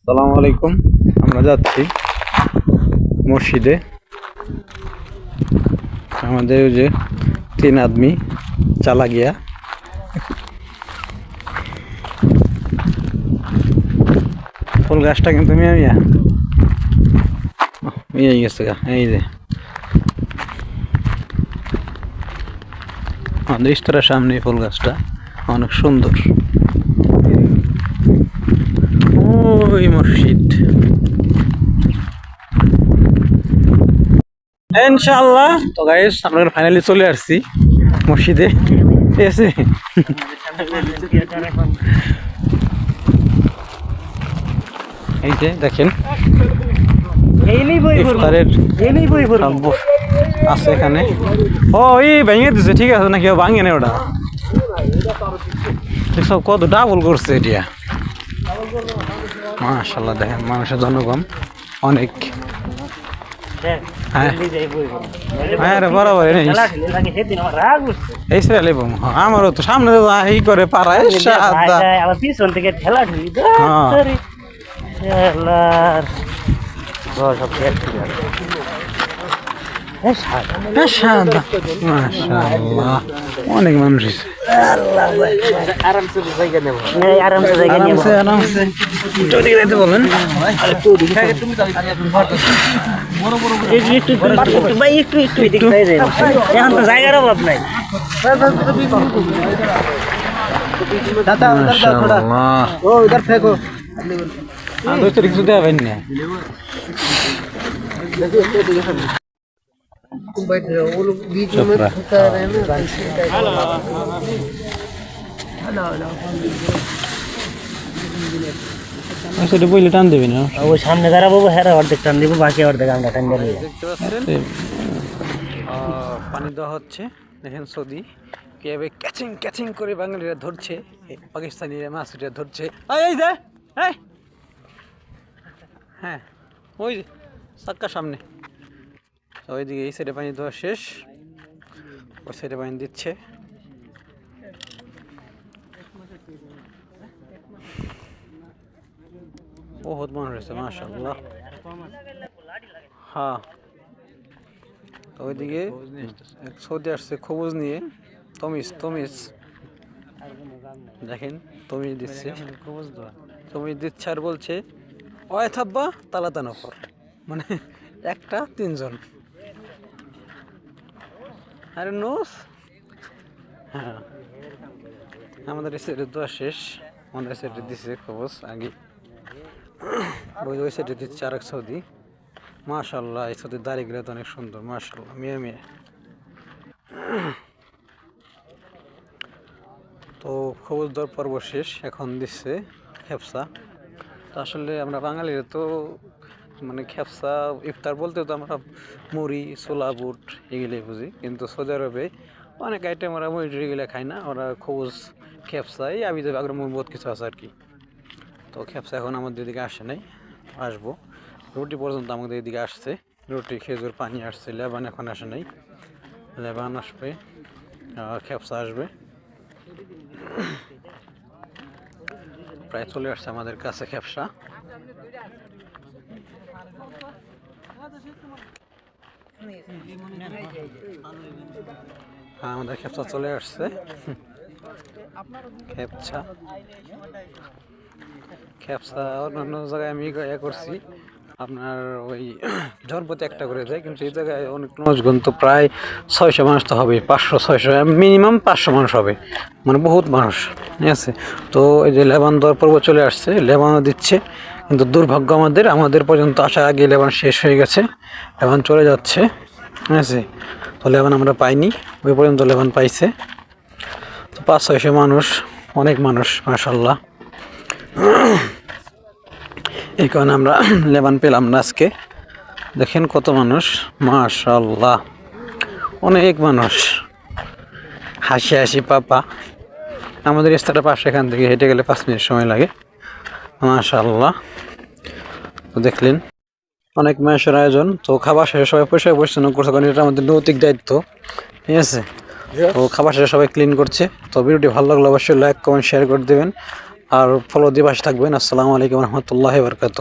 আসসালামু আলাইকুম। আমরা যাচ্ছি মসজিদে। আমাদের ওই যে 3 আদমি চালা গিয়া ফুল গাছটা কিন্তু মিয়া মিয়া মিয়া গেছে গা। এই যে আমাদের স্তরের সামনে ফুল গাছটা অনেক সুন্দর। ওই মসজিদ ইনশাআল্লাহ। তো গাইস আমরা ফাইনালি চলে আসছি মসজিদে। ঠিক আছে, এই যে দেখেন ইফতারের আছে এখানে। ও এই ভেঙে দিছে, ঠিক আছে না, কেউ ভাঙে না ওটা। সব কত ডাবল করছে এটা, মাশাআল্লাহ। দেখেন মানুষের জনগণ অনেক। হ্যাঁ রে, বরাবর এই সেরালে আমারও তো সামনে এই করে পাড়ায় পিছন থেকে ঠেলা ঠেলি অনেক মানুষ বলেন। এখন তো জায়গার অভাব নাই। কিছু দেবেন না। বইলে টান দেবে না, ওই সামনে দাঁড়াবো, হ্যাঁ অর্ধেক টান দিব, বাকি অর্ধেক আমরা টান দিয়ে পানি দেওয়া হচ্ছে। দেখেন সৌদি কিভাবে ক্যাচিং ক্যাচিং করে বাঙালিরা ধরছে, পাকিস্তানিরা মাছটা ধরছে। এই যে হ্যাঁ ওই চাক্কার সামনে। ওইদিকে এই সাইডে পানি দেওয়া শেষ, ওই সাইডে পানি দিচ্ছে। বহুত মানুষ হয়েছে মাশাআল্লাহ। হ্যাঁ, ওইদিকে সৌদি আসছে খবুজ নিয়ে। তমিজ দেখেন, তমিজ দিচ্ছে, তমিজ দিচ্ছে আর বলছে ওই থাব্বা তালাতা নফর, মানে একটা 3 জন। আরে নোস। হ্যাঁ, আমাদের সাইডে দোয়া শেষ, আমাদের সাইডে দিচ্ছে খবজ আগে, ওই সাইডে দিচ্ছে আরেক সৌদি। মাশাআল্লাহ, এই সৌদির দাড়িগুলো তো অনেক সুন্দর মাশাআল্লাহ, মিয়া মিয়া। তো খবজ দেওয়ার পর্ব শেষ, এখন দিচ্ছে খেপসা। তো আসলে আমরা বাঙালিরা তো মানে খেপসা ইফতার বলতে তো আমরা মুড়ি, ছোলা, বুট এগুলোই বুঝি, কিন্তু সৌদি আরবে অনেক আইটেম ওরা মুড়ি টুড়িগুলো খায় না, ওরা খবজ, খেপসা, এই আবি যাবে বহুত কিছু আছে আর কি। তো খেপসা এখন আমাদের এদিকে আসে নাই, আসবো। রুটি পর্যন্ত আমাদের এদিকে আসছে, রুটি, খেজুর, পানি আসছে। লেবান এখন আসে নাই, লেবান আসবে, খেপসা আসবে। প্রায় চলে আসছে আমাদের কাছে খেপসা। হ্যাঁ, আমাদের খেপসা চলে আসছে। খেপসা অন্যান্য জায়গায় আমি করছি আপনার ওই জনপতি একটা করে যায়, কিন্তু এই জায়গায় অনেক মানুষজন, তো প্রায় 600 মানুষ তো হবে, 500-600 মিনিমাম 500 মানুষ হবে, মানে বহুত মানুষ। ঠিক আছে, তো এই যে লেবান দেওয়ার পর্ব চলে আসছে, লেবানও দিচ্ছে, কিন্তু দুর্ভাগ্য আমাদের পর্যন্ত আসার আগে লেবান শেষ হয়ে গেছে, লেবান চলে যাচ্ছে। ঠিক আছে, তো লেবান আমরা পাইনি, ওই পর্যন্ত লেবান পাইছে। তো 500-600 মানুষ, অনেক মানুষ মাশাআল্লাহ। এই কারণে আমরা লেবান পেলাম না আজকে। দেখেন কত মানুষ মাশাআল্লাহ, অনেক মানুষ, হাসি হাসি পাপা। আমাদের রাস্তাটা পাশে, এখান থেকে হেঁটে গেলে 5 মিনিট সময় লাগে মাশাআল্লাহ। তো দেখলেন অনেক মানুষের আয়োজন। তো খাবার শেষে সবাই পরিষ্কার পরিচ্ছন্ন করছে, কারণ এটা আমাদের নৈতিক দায়িত্ব। ঠিক আছে, তো খাবার শেষে সবাই ক্লিন করছে। তো ভিডিওটি ভালো লাগলে অবশ্যই লাইক, কমেন্ট, শেয়ার করে দেবেন। আর ফলো দিয়ে পাশে থাকবেন। আসসালামু আলাইকুম রহমতুল্লাহ বরকাত।